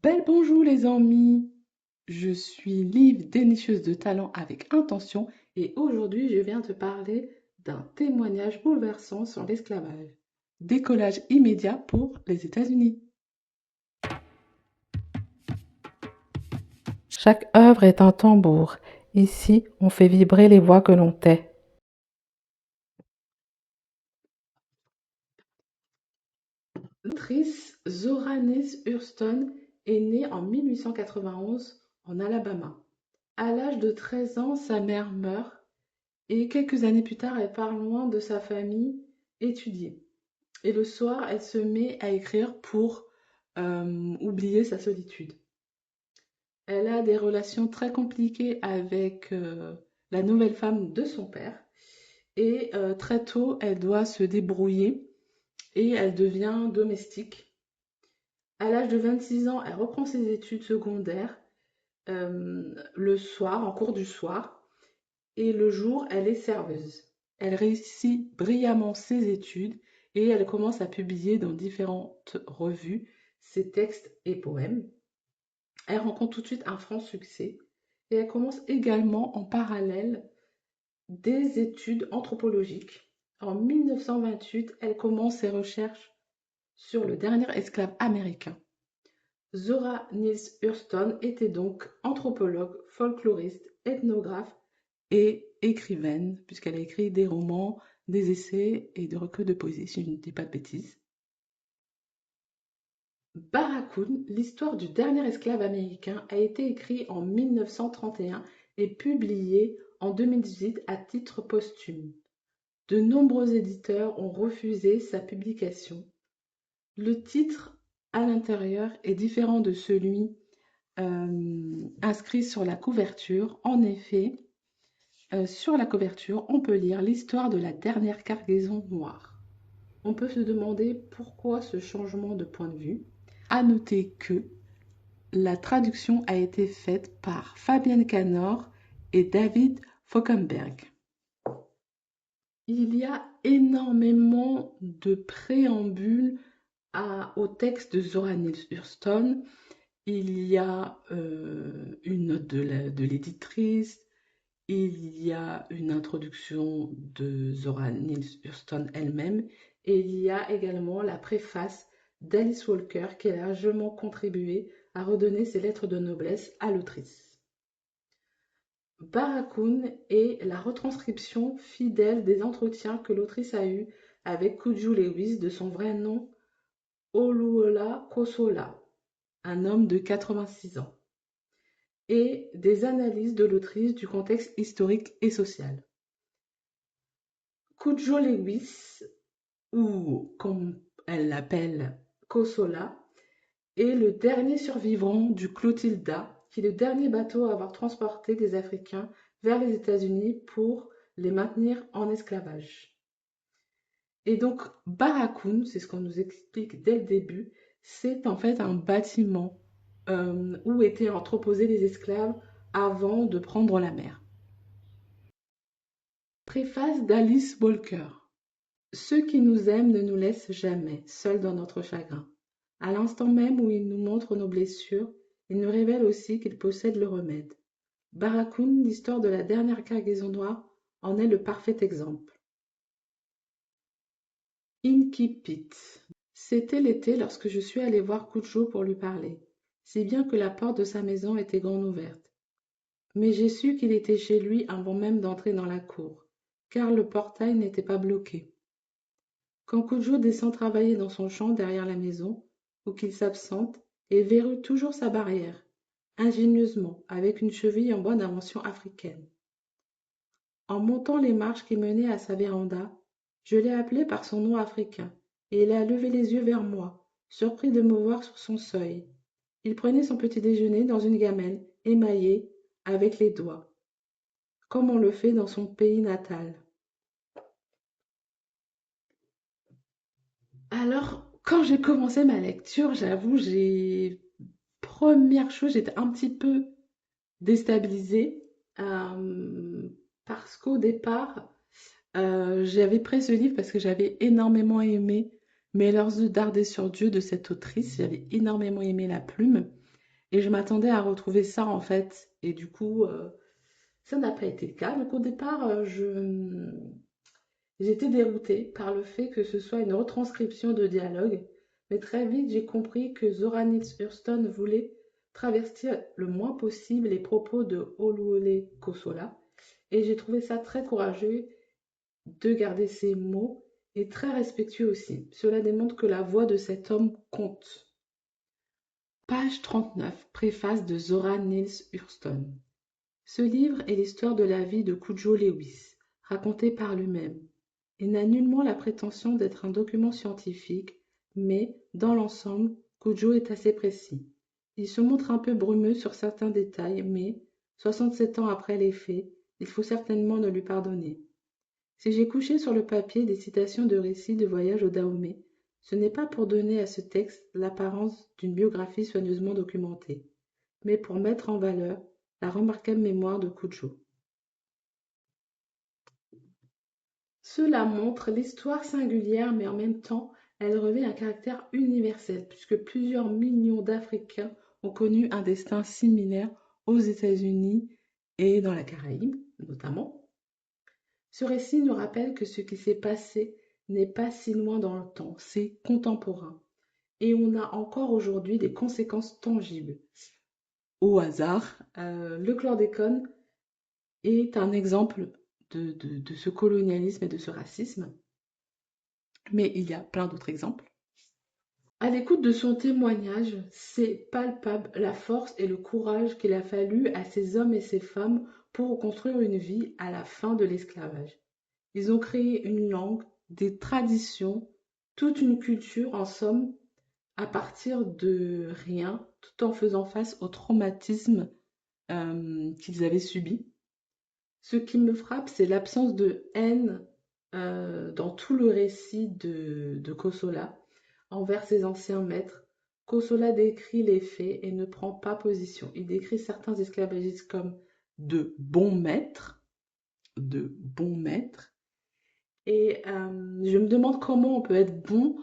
Bel bonjour les amis, je suis Liv, dénicheuse de talent avec intention et aujourd'hui je viens te parler d'un témoignage bouleversant sur l'esclavage. Décollage immédiat pour les États-Unis. Chaque œuvre est un tambour. Ici, on fait vibrer les voix que l'on tait. L'autrice Zora Neale Hurston est née en 1891 en Alabama. À l'âge de 13 ans, sa mère meurt et quelques années plus tard, elle part loin de sa famille étudier. Et le soir, elle se met à écrire pour oublier sa solitude. Elle a des relations très compliquées avec la nouvelle femme de son père. Et très tôt, elle doit se débrouiller et elle devient domestique. À l'âge de 26 ans, elle reprend ses études secondaires le soir, en cours du soir. Et le jour, elle est serveuse. Elle réussit brillamment ses études et elle commence à publier dans différentes revues ses textes et poèmes. Elle rencontre tout de suite un franc succès et elle commence également en parallèle des études anthropologiques. En 1928, elle commence ses recherches sur le dernier esclave américain. Zora Neale Hurston était donc anthropologue, folkloriste, ethnographe et écrivaine, puisqu'elle a écrit des romans, des essais et des recueils de poésie, si je ne dis pas de bêtises. Barracoon, l'histoire du dernier esclave américain, a été écrit en 1931 et publié en 2018 à titre posthume. De nombreux éditeurs ont refusé sa publication. Le titre à l'intérieur est différent de celui inscrit sur la couverture. En effet, sur la couverture, on peut lire l'histoire de la dernière cargaison noire. On peut se demander pourquoi ce changement de point de vue. À noter que la traduction a été faite par Fabienne Canor et David Fauconberg. Il y a énormément de préambules au texte de Zora Neale Hurston. Il y a une note de l'éditrice, il y a une introduction de Zora Neale Hurston elle-même et il y a également la préface d'Alice Walker qui a largement contribué à redonner ses lettres de noblesse à l'autrice. Barracoon est la retranscription fidèle des entretiens que l'autrice a eus avec Cudjo Lewis de son vrai nom Oluola Kosola, un homme de 86 ans, et des analyses de l'autrice du contexte historique et social. Cudjo Lewis, ou comme elle l'appelle Kosola, est le dernier survivant du Clotilda, qui est le dernier bateau à avoir transporté des Africains vers les États-Unis pour les maintenir en esclavage. Et donc, Barracoon, c'est ce qu'on nous explique dès le début, c'est en fait un bâtiment où étaient entreposés les esclaves avant de prendre la mer. Préface d'Alice Walker. Ceux qui nous aiment ne nous laissent jamais, seuls dans notre chagrin. À l'instant même où ils nous montrent nos blessures, ils nous révèlent aussi qu'ils possèdent le remède. Barracoon, l'histoire de la dernière cargaison noire, en est le parfait exemple. Incipit. C'était l'été lorsque je suis allée voir Cudjo pour lui parler, si bien que la porte de sa maison était grande ouverte. Mais j'ai su qu'il était chez lui avant même d'entrer dans la cour, car le portail n'était pas bloqué. Quand Cudjo descend travailler dans son champ derrière la maison, ou qu'il s'absente, il verrouille toujours sa barrière, ingénieusement, avec une cheville en bonne invention africaine. En montant les marches qui menaient à sa véranda, je l'ai appelé par son nom africain, et il a levé les yeux vers moi, surpris de me voir sur son seuil. Il prenait son petit déjeuner dans une gamelle, émaillée, avec les doigts, comme on le fait dans son pays natal. Alors, quand j'ai commencé ma lecture, j'avoue, première chose, j'étais un petit peu déstabilisée, parce qu'au départ, j'avais pris ce livre parce que j'avais énormément aimé Mes leurs œufs dardés sur Dieu de cette autrice. J'avais énormément aimé la plume. Et je m'attendais à retrouver ça en fait. Et du coup, ça n'a pas été le cas. Donc au départ, j'étais déroutée par le fait que ce soit une retranscription de dialogue. Mais très vite, j'ai compris que Zora Neale Hurston voulait travestir le moins possible les propos de Oluwole Kosola. Et j'ai trouvé ça très courageux de garder ces mots et très respectueux aussi. Cela démontre que la voix de cet homme compte. Page 39, préface de Zora Neale Hurston. Ce livre est l'histoire de la vie de Cudjo Lewis, racontée par lui-même. Il n'a nullement la prétention d'être un document scientifique, mais, dans l'ensemble, Cudjo est assez précis. Il se montre un peu brumeux sur certains détails, mais, 67 ans après les faits, il faut certainement ne lui pardonner. Si j'ai couché sur le papier des citations de récits de voyage au Dahomey, ce n'est pas pour donner à ce texte l'apparence d'une biographie soigneusement documentée, mais pour mettre en valeur la remarquable mémoire de Cudjo. Cela montre l'histoire singulière, mais en même temps, elle revêt un caractère universel, puisque plusieurs millions d'Africains ont connu un destin similaire aux États-Unis et dans la Caraïbe, notamment. Ce récit nous rappelle que ce qui s'est passé n'est pas si loin dans le temps, c'est contemporain. Et on a encore aujourd'hui des conséquences tangibles. Au hasard, le chlordécone est un exemple de ce colonialisme et de ce racisme, mais il y a plein d'autres exemples. À l'écoute de son témoignage, c'est palpable la force et le courage qu'il a fallu à ces hommes et ces femmes pour construire une vie à la fin de l'esclavage. Ils ont créé une langue, des traditions, toute une culture, en somme, à partir de rien, tout en faisant face au traumatisme qu'ils avaient subi. Ce qui me frappe, c'est l'absence de haine dans tout le récit de Kosola envers ses anciens maîtres. Kosola décrit les faits et ne prend pas position. Il décrit certains esclavagistes comme de bons maîtres, et je me demande comment on peut être bon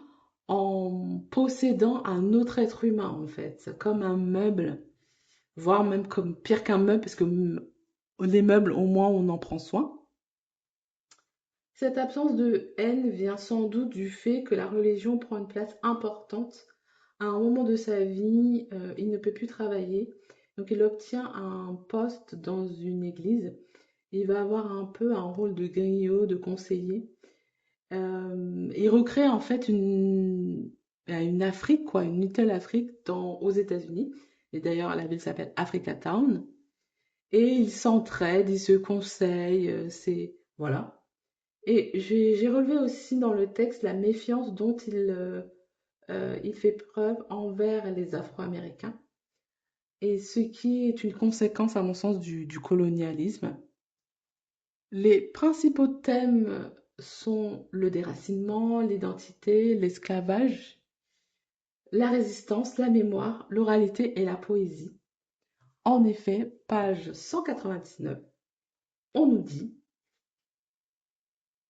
en possédant un autre être humain, en fait. C'est comme un meuble, voire même comme pire qu'un meuble, parce que les meubles, au moins, on en prend soin. Cette absence de haine vient sans doute du fait que la religion prend une place importante. À un moment de sa vie, il ne peut plus travailler, donc il obtient un poste dans une église. Il va avoir un peu un rôle de griot, de conseiller. Il recrée en fait une Afrique, quoi, une Little Afrique aux États-Unis. Et d'ailleurs, la ville s'appelle Africa Town. Et ils s'entraident, ils se conseillent, voilà. Et j'ai relevé aussi dans le texte la méfiance dont il fait preuve envers les Afro-Américains, et ce qui est une conséquence, à mon sens, du colonialisme. Les principaux thèmes sont le déracinement, l'identité, l'esclavage, la résistance, la mémoire, l'oralité et la poésie. En effet, page 199, on nous dit: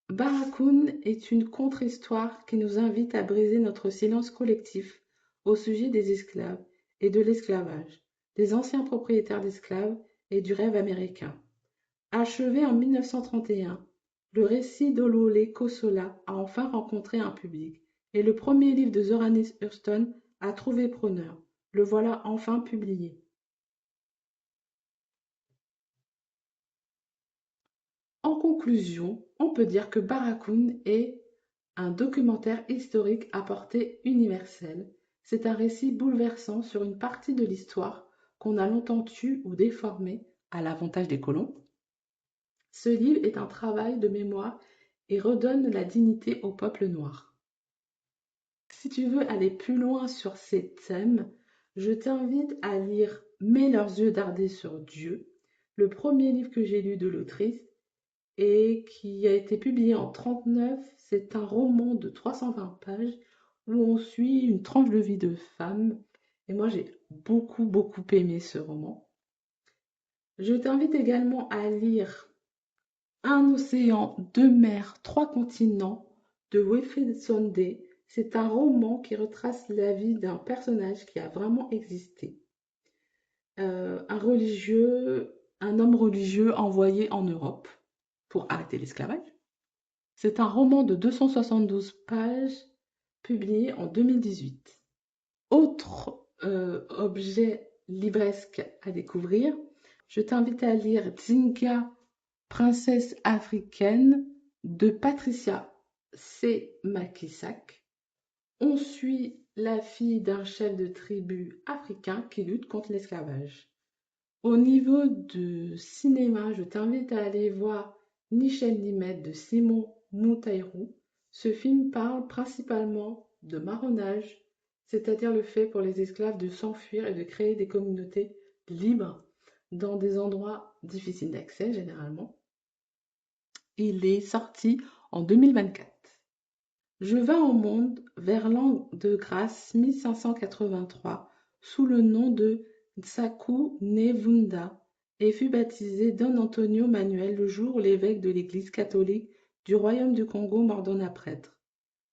Barracoon est une contre-histoire qui nous invite à briser notre silence collectif au sujet des esclaves et de l'esclavage, des anciens propriétaires d'esclaves et du rêve américain. Achevé en 1931, le récit d'Olowole Kosola a enfin rencontré un public, et le premier livre de Zora Neale Hurston a trouvé preneur. Le voilà enfin publié. En conclusion, on peut dire que Barracoon est un documentaire historique à portée universelle. C'est un récit bouleversant sur une partie de l'histoire qu'on a longtemps tue ou déformée à l'avantage des colons. Ce livre est un travail de mémoire et redonne la dignité au peuple noir. Si tu veux aller plus loin sur ces thèmes, je t'invite à lire Mets leurs yeux dardés sur Dieu, le premier livre que j'ai lu de l'autrice et qui a été publié en 1939. C'est un roman de 320 pages où on suit une tranche de vie de femme. Et moi, j'ai beaucoup aimé ce roman. Je t'invite également à lire Un océan, deux mers, trois continents de Wilfrid Sonday. C'est un roman qui retrace la vie d'un personnage qui a vraiment existé. un homme religieux envoyé en Europe pour arrêter l'esclavage. C'est un roman de 272 pages publié en 2018. Autre objet livresque à découvrir, je t'invite à lire Zinga, princesse africaine de Patricia C. Makisak. On suit la fille d'un chef de tribu africain qui lutte contre l'esclavage. Au niveau de cinéma, je t'invite à aller voir Nichel Nimet de Simon Mountairou. Ce film parle principalement de marronnage, c'est-à-dire le fait pour les esclaves de s'enfuir et de créer des communautés libres dans des endroits difficiles d'accès généralement. Il est sorti en 2024. Je vins au monde vers l'an de grâce 1583 sous le nom de Nsaku Nevunda et fut baptisé Don Antonio Manuel le jour où l'évêque de l'Église catholique du Royaume du Congo m'ordonna prêtre.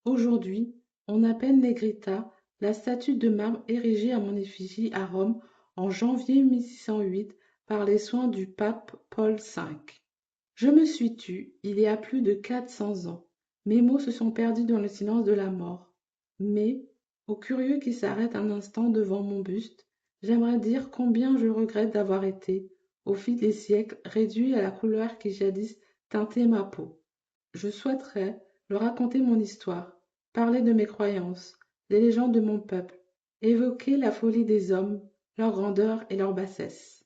Aujourd'hui, on appelle Negrita la statue de marbre érigée à mon effigie à Rome en janvier 1608 par les soins du pape Paul V. Je me suis tue il y a plus de 400 ans. Mes mots se sont perdus dans le silence de la mort. Mais, aux curieux qui s'arrêtent un instant devant mon buste, j'aimerais dire combien je regrette d'avoir été, au fil des siècles, réduit à la couleur qui jadis teintait ma peau. Je souhaiterais leur raconter mon histoire, parler de mes croyances, des légendes de mon peuple, évoquer la folie des hommes, leur grandeur et leur bassesse.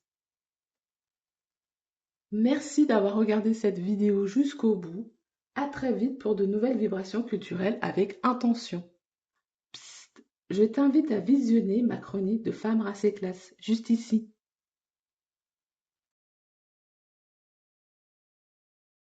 Merci d'avoir regardé cette vidéo jusqu'au bout. À très vite pour de nouvelles vibrations culturelles avec intention. Psst, je t'invite à visionner ma chronique de Femmes, race et classe, juste ici.